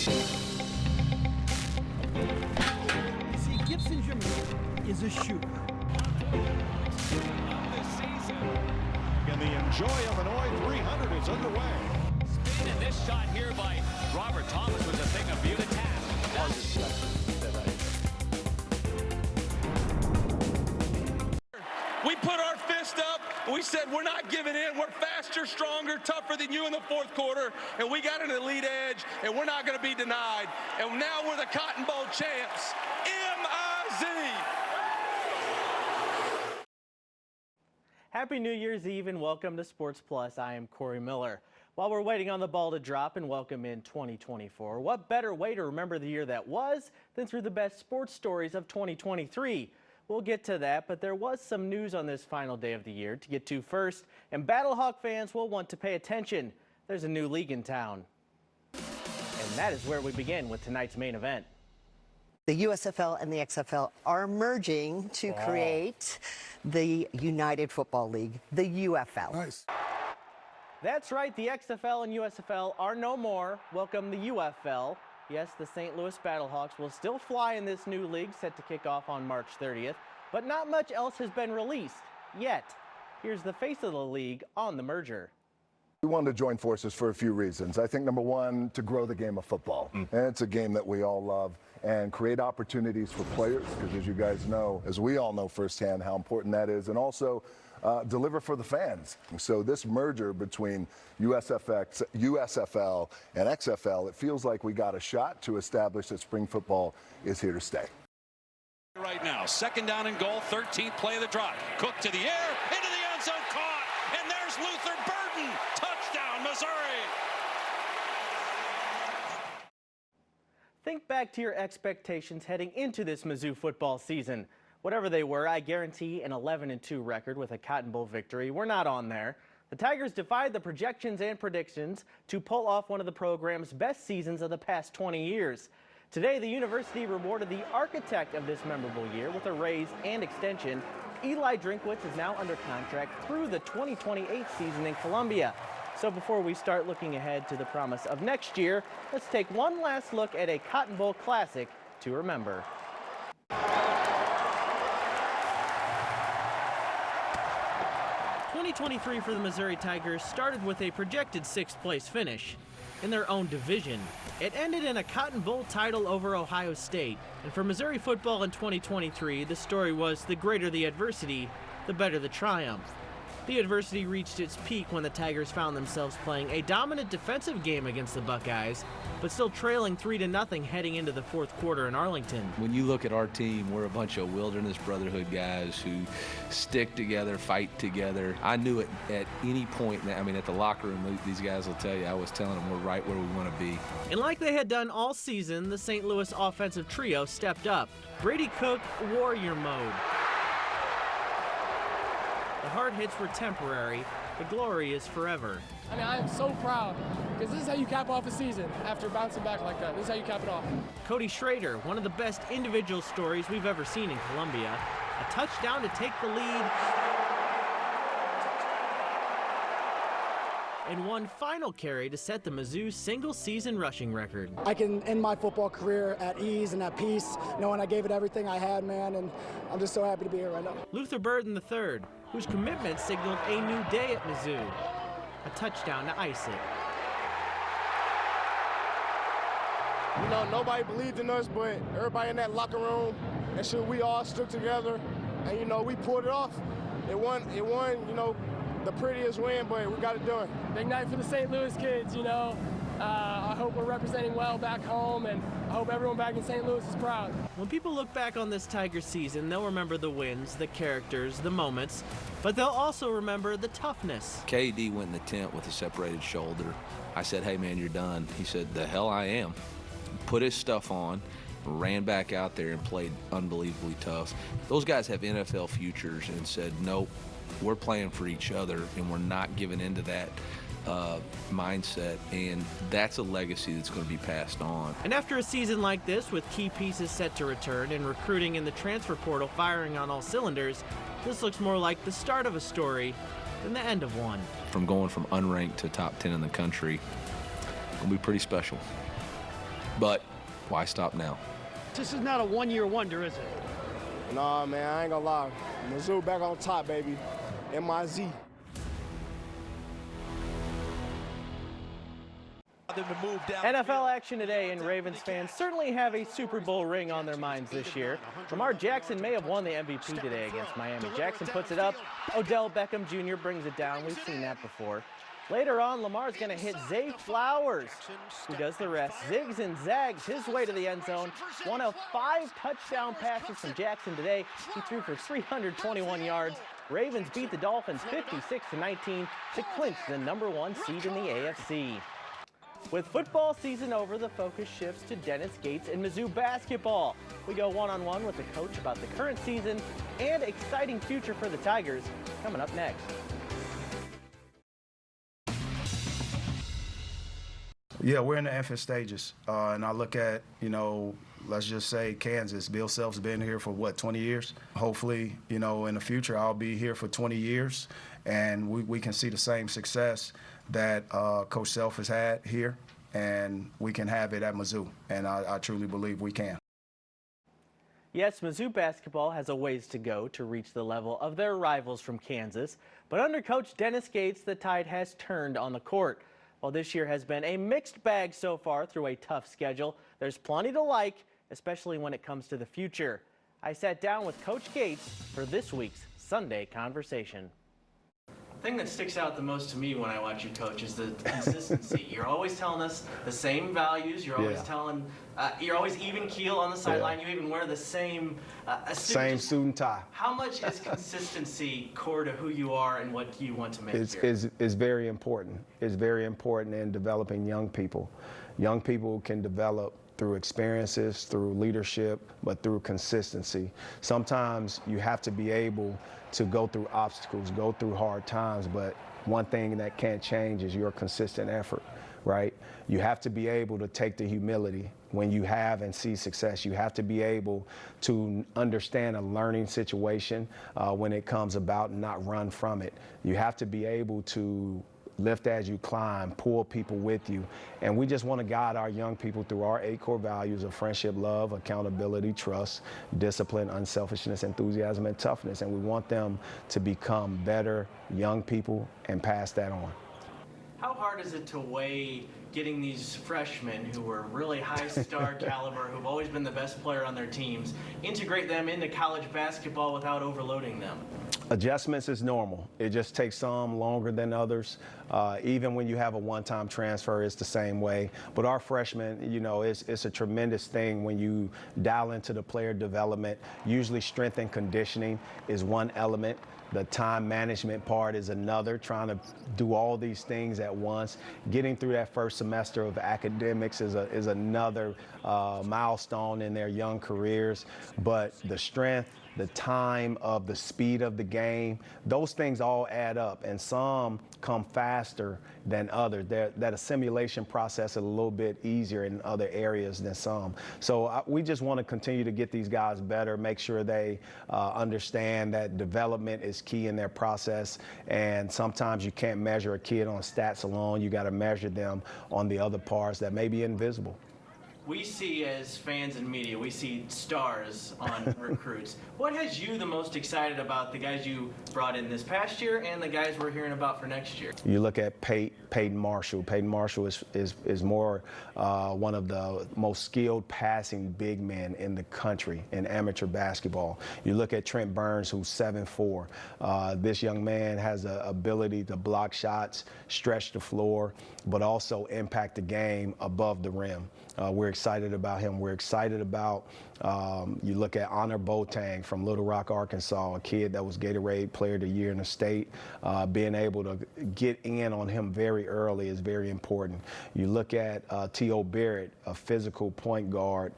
See, Gibson Jameer is a shooter. And the Enjoy Illinois 300 is underway. Spin, and this shot here by Robert Thomas was a thing of beauty. We put our fist up, and we said we're not giving in. We're faster, stronger, tougher than you in the fourth quarter, and we got an elite edge, and we're not going to be denied. And now we're the Cotton Bowl champs. M-I-Z. Happy New Year's Eve and welcome to Sports Plus. I am Corey Miller. While we're waiting on the ball to drop and welcome in 2024, what better way to remember the year that was than through the best sports stories of 2023? We'll get to that, but there was some news on this final day of the year to get to first, and Battlehawk fans will want to pay attention. There's a new league in town. And that is where we begin with tonight's main event. The USFL and the XFL are merging to create the United Football League, the UFL. Nice. That's right, the XFL and USFL are no more. Welcome the UFL. Yes, the St. Louis Battlehawks will still fly in this new league set to kick off on March 30th, but not much else has been released yet. Here's the face of the league on the merger. We wanted to join forces for a few reasons. I think number one, to grow the game of football. And it's a game that we all love, and create opportunities for players, because as you guys know, as we all know firsthand, how important that is, and also deliver for the fans. So this merger between USFL and XFL, it feels like we got a shot to establish that spring football is here to stay. Right now, second down and goal, 13th play of the drive. Cook to the air, into the end zone, caught, and there's Luther Burden. Touchdown, Missouri. Think back to your expectations heading into this Mizzou football season. Whatever they were, I guarantee an 11-2 record with a Cotton Bowl victory. We're not on there. The Tigers defied the projections and predictions to pull off one of the program's best seasons of the past 20 years. Today, the university rewarded the architect of this memorable year with a raise and extension. Eli Drinkwitz is now under contract through the 2028 season in Columbia. So before we start looking ahead to the promise of next year, let's take one last look at a Cotton Bowl classic to remember. 2023 for the Missouri Tigers started with a projected 6th place finish in their own division. It ended in a Cotton Bowl title over Ohio State. And for Missouri football in 2023, the story was the greater the adversity, the better the triumph. The adversity reached its peak when the Tigers found themselves playing a dominant defensive game against the Buckeyes, but still trailing 3-0 heading into the fourth quarter in Arlington. When you look at our team, we're a bunch of Wilderness Brotherhood guys who stick together, fight together. I knew it at any point, at the locker room, these guys will tell you, I was telling them we're right where we want to be. And like they had done all season, the St. Louis offensive trio stepped up. Brady Cook, warrior mode. The hard hits were temporary, the glory is forever. I am so proud, because this is how you cap off a season after bouncing back like that. This is how you cap it off. Cody Schrader, one of the best individual stories we've ever seen in Columbia. A touchdown to take the lead. And one final carry to set the Mizzou single-season rushing record. I can end my football career at ease and at peace, knowing I gave it everything I had, man, and I'm just so happy to be here right now. Luther Burden III, whose commitment signaled a new day at Mizzou. A touchdown to ice it. You know, nobody believed in us, but everybody in that locker room, and shit, we all stuck together, and, you know, we pulled it off. It won, you know, the prettiest win, but we got it done. Big night for the St. Louis kids, you know. I hope we're representing well back home, and I hope everyone back in St. Louis is proud. When people look back on this Tigers season, they'll remember the wins, the characters, the moments, but they'll also remember the toughness. KD went in the tent with a separated shoulder. I said, hey man, you're done. He said, the hell I am. Put his stuff on, ran back out there and played unbelievably tough. Those guys have NFL futures and said, nope, we're playing for each other and we're not giving into that mindset, and that's a legacy that's going to be passed on. And after a season like this, with key pieces set to return and recruiting in the transfer portal firing on all cylinders, this looks more like the start of a story than the end of one. From going from unranked to top 10 in the country, it'll be pretty special. But why stop now? This is not a one-year wonder, is it? Nah, man, I ain't gonna lie. Mizzou back on top, baby. MIZ. NFL action today, and Ravens fans certainly have a Super Bowl ring on their minds this year. Lamar Jackson may have won the MVP today against Miami. Jackson puts it up. Odell Beckham Jr. brings it down. We've seen that before. Later on, Lamar's going to hit Zay Flowers, who does the rest. Zigs and zags his way to the end zone. One of 5 touchdown passes from Jackson today. He threw for 321 yards. Ravens beat the Dolphins 56-19 to clinch the #1 seed in the AFC. With football season over, the focus shifts to Dennis Gates and Mizzou basketball. We go one-on-one with the coach about the current season and exciting future for the Tigers, coming up next. Yeah, we're in the infant stages, and I look at, let's just say Kansas. Bill Self's been here for, 20 years? Hopefully, in the future, I'll be here for 20 years, and we can see the same success that Coach Self has had here, and we can have it at Mizzou, and I truly believe we can. Yes, Mizzou basketball has a ways to go to reach the level of their rivals from Kansas, but under Coach Dennis Gates, the tide has turned on the court. While this year has been a mixed bag so far through a tough schedule, there's plenty to like, especially when it comes to the future. I sat down with Coach Gates for this week's Sunday Conversation. The thing that sticks out the most to me when I watch you coach is the consistency. You're always telling us the same values. You're always telling, you're always even keel on the sideline. You even wear the same Same suit and tie. How much is consistency core to who you are and what you want to make here? It's very important. It's very important in developing young people. Young people can develop through experiences, through leadership, but through consistency. Sometimes you have to be able to go through obstacles, go through hard times, but one thing that can't change is your consistent effort, right? You have to be able to take the humility when you have and see success. You have to be able to understand a learning situation when it comes about and not run from it. You have to be able to lift as you climb, pull people with you. And we just want to guide our young people through our 8 core values of friendship, love, accountability, trust, discipline, unselfishness, enthusiasm, and toughness. And we want them to become better young people and pass that on. How hard is it to weigh getting these freshmen who were really high star caliber, who've always been the best player on their teams, integrate them into college basketball without overloading them? Adjustments is normal. It just takes some longer than others. Even when you have a one-time transfer, it's the same way. But our freshmen, it's a tremendous thing when you dial into the player development. Usually strength and conditioning is one element. The time management part is another, trying to do all these things at once. Getting through that first semester of academics is another milestone in their young careers. But the strength, the time of the speed of the game, those things all add up, and some come faster than others. That assimilation process is a little bit easier in other areas than some. So we just want to continue to get these guys better, make sure they understand that development is key in their process, and sometimes you can't measure a kid on stats alone. You got to measure them on the other parts that may be invisible. We see, as fans and media, we see stars on recruits. What has you the most excited about the guys you brought in this past year and the guys we're hearing about for next year? You look at Peyton Marshall. Peyton Marshall is more one of the most skilled passing big men in the country in amateur basketball. You look at Trent Burns, who's 7'4". This young man has the ability to block shots, stretch the floor, but also impact the game above the rim. We're excited about him. We're excited about, you look at Honor Boateng from Little Rock, Arkansas, a kid that was Gatorade Player of the Year in the state. Being able to get in on him very early is very important. You look at T.O. Barrett, a physical point guard,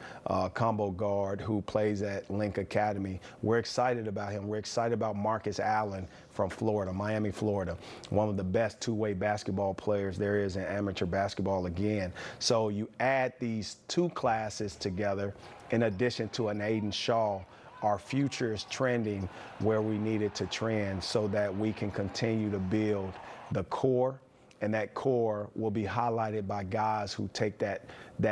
combo guard who plays at Link Academy. We're excited about him. We're excited about Marcus Allen from Florida, Miami, Florida, one of the best two-way basketball players there is in amateur basketball again. So you add these 2 classes together in addition to an Aiden Shaw, our future is trending where we need it to trend so that we can continue to build the core and that core will be highlighted by guys who take that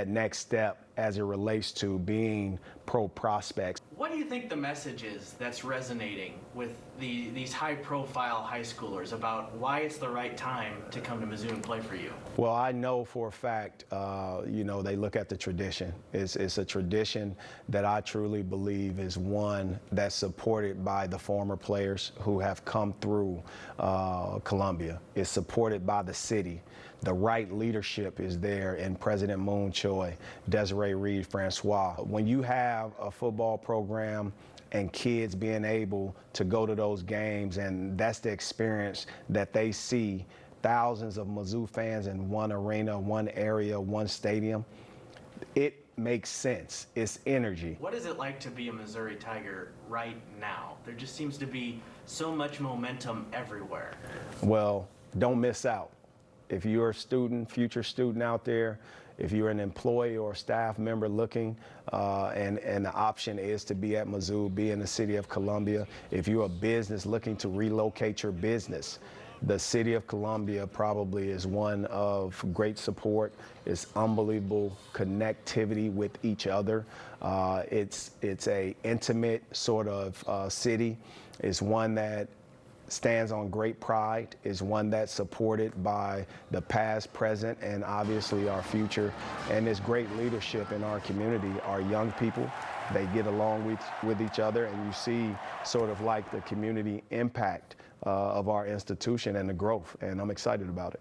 next step as it relates to being pro prospects. What do you think the message is that's resonating with these high-profile high schoolers about why it's the right time to come to Mizzou and play for you? Well, I know for a fact, they look at the tradition. It's a tradition that I truly believe is one that's supported by the former players who have come through Columbia. It's supported by the city. The right leadership is there in President Moon Choi, Desiree Reed Francois. When you have a football program and kids being able to go to those games, and that's the experience that they see, thousands of Mizzou fans in one arena, one area, one stadium, it makes sense. It's energy. What is it like to be a Missouri Tiger right now? There just seems to be so much momentum everywhere. Well, don't miss out. If you're a student, future student out there, if you're an employee or a staff member looking, and the option is to be at Mizzou, be in the city of Columbia. If you're a business looking to relocate your business, the city of Columbia probably is one of great support. It's unbelievable connectivity with each other. It's a intimate sort of city. It's one that stands on great pride, is one that's supported by the past, present, and obviously our future. And there's great leadership in our community. Our young people, they get along with each other, and you see sort of like the community impact of our institution and the growth, and I'm excited about it.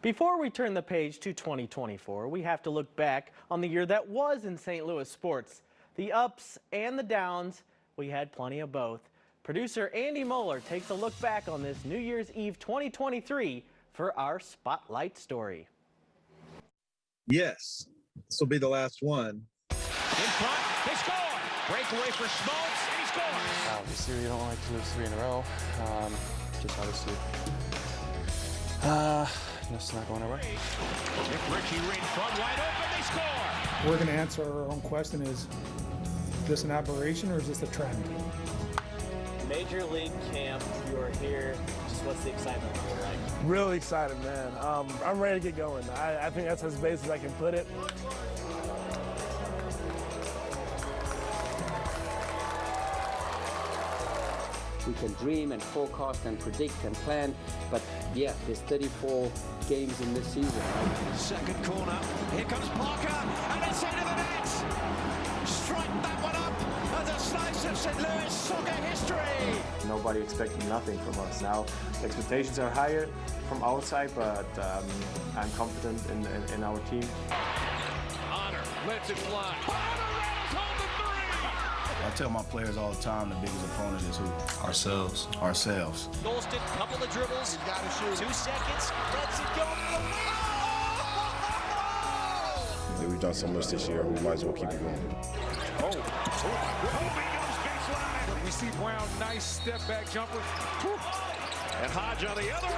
Before we turn the page to 2024, we have to look back on the year that was in St. Louis sports. The ups and the downs, we had plenty of both. Producer Andy Moeller takes a look back on this New Year's Eve 2023 for our Spotlight story. Yes, this will be the last one. In front, they score. Breakaway for Schmaltz, and he scores. Obviously, we don't like to lose 3 in a row. Just obviously, it's not going our way. If Richie Reed front wide open, they score. We're going to answer our own question: is this an aberration or is this a trend? Major League camp, you are here. Just what's the excitement feel like? Really excited, man. I'm ready to get going. I think that's as base as I can put it. We can dream and forecast and predict and plan, but yeah, there's 34 games in this season. Right? Second corner, here comes Parker, and it's into the net. Strike that one up as a slice of St. Louis soccer history. Nobody expected nothing from us. Now, expectations are higher from our side, but I'm confident in our team. Honor lets it fly. I tell my players all the time the biggest opponent is who? Ourselves. Ourselves. Golston, couple of dribbles. Got to shoot. 2 seconds. Lets it go for the win. We've done so much this year, we might as well keep it going. We see Brown, nice step back jumper. And Hodge on the other end.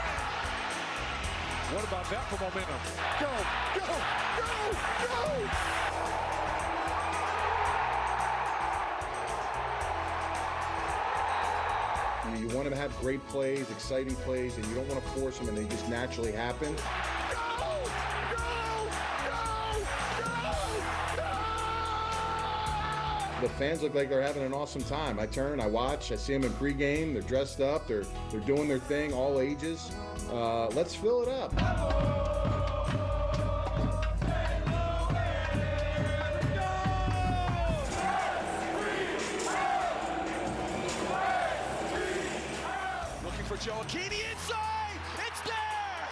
What about that for momentum? Go, go, go, go! You want to have great plays, exciting plays, and you don't want to force them and they just naturally happen. The fans look like they're having an awesome time. I turn, I watch, I see them in pregame, they're dressed up, they're doing their thing, all ages. Let's fill it up. Joaquini inside, it's there!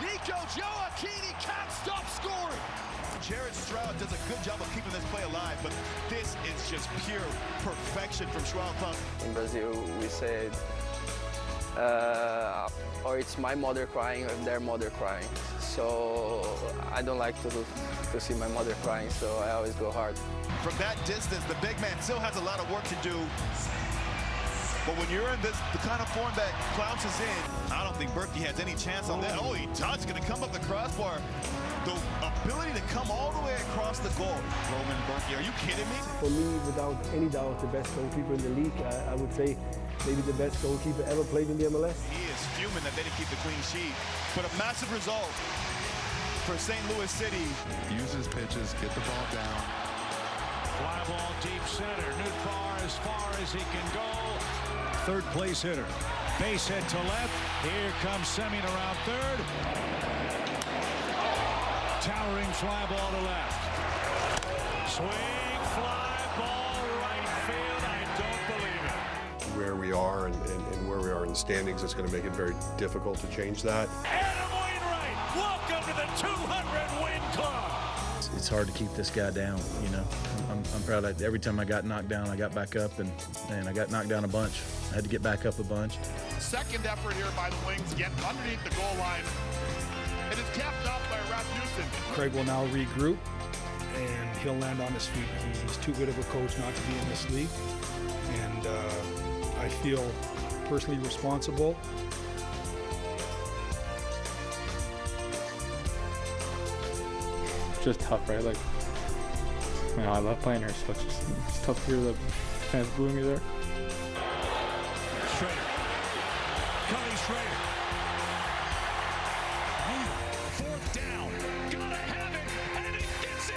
Nico Joaquini can't stop scoring! Jared Stroud does a good job of keeping this play alive, but this is just pure perfection from Stroud. In Brazil, we said, or it's my mother crying or their mother crying. So I don't like to see my mother crying, so I always go hard. From that distance, the big man still has a lot of work to do. But when you're in the kind of form that Clouch is in, I don't think Berkey has any chance on that. Oh, he does. Going to come up the crossbar. The ability to come all the way across the goal. Roman Berkey, are you kidding me? For me, without any doubt, the best goalkeeper in the league. I would say maybe the best goalkeeper ever played in the MLS. He is fuming that they didn't keep the clean sheet. But a massive result for St. Louis City. Use his pitches, get the ball down. Fly ball deep center. Newt as far as he can go. Third place hitter. Base hit to left. Here comes Semien around third. Towering fly ball to left. Swing, fly ball, right field. I don't believe it. Where we are and where we are in the standings, it's going to make it very difficult to change that. Adam Wainwright, welcome to the 200-win club. It's hard to keep this guy down, you know. I'm proud that every time I got knocked down, I got back up, and I got knocked down a bunch. I had to get back up a bunch. Second effort here by the Wings, get underneath the goal line. It is capped off by Rasmussen. Craig will now regroup, and he'll land on his feet. He's too good of a coach not to be in this league, and I feel personally responsible. Just tough, right? Like, you know, I love playing here, so it's tough to hear the fans booing me there. Schrader. Cody Schrader. Fourth down. Gotta have it, and it gets it.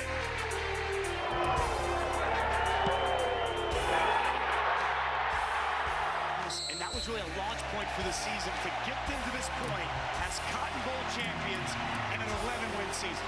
And that was really a launch point for the season to get them to this point as Cotton Bowl champions in an 11-win season.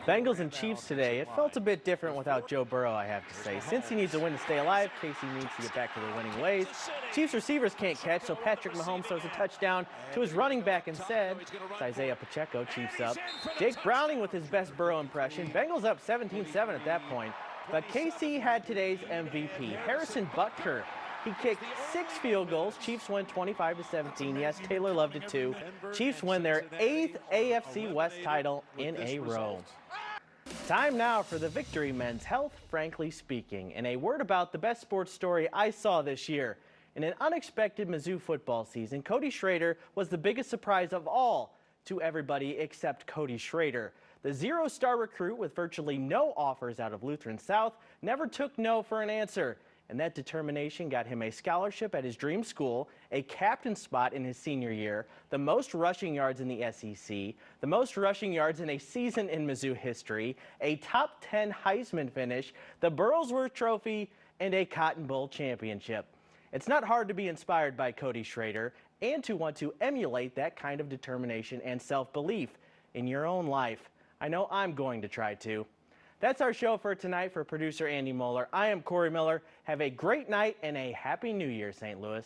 Bengals and Chiefs today. It felt a bit different without Joe Burrow, I have to say. Since he needs a win to stay alive, KC needs to get back to their winning ways. Chiefs receivers can't catch, so Patrick Mahomes throws a touchdown to his running back instead. It's Isaiah Pacheco, Chiefs up. Jake Browning with his best Burrow impression. Bengals up 17-7 at that point. But KC had today's MVP, Harrison Butker. He kicked 6 field goals. Chiefs win 25-17. Yes, Taylor loved it too. Chiefs win their 8th AFC West title in a row. Time now for the Victory Men's Health, Frankly Speaking, and a word about the best sports story I saw this year. In an unexpected Mizzou football season, Cody Schrader was the biggest surprise of all to everybody except Cody Schrader. The 0-star recruit with virtually no offers out of Lutheran South never took no for an answer. And that determination got him a scholarship at his dream school, a captain spot in his senior year, the most rushing yards in the SEC, the most rushing yards in a season in Mizzou history, a top 10 Heisman finish, the Burlsworth Trophy, and a Cotton Bowl championship. It's not hard to be inspired by Cody Schrader and to want to emulate that kind of determination and self-belief in your own life. I know I'm going to try to. That's our show for tonight. For producer Andy Moeller, I am Corey Miller. Have a great night and a Happy New Year, St. Louis.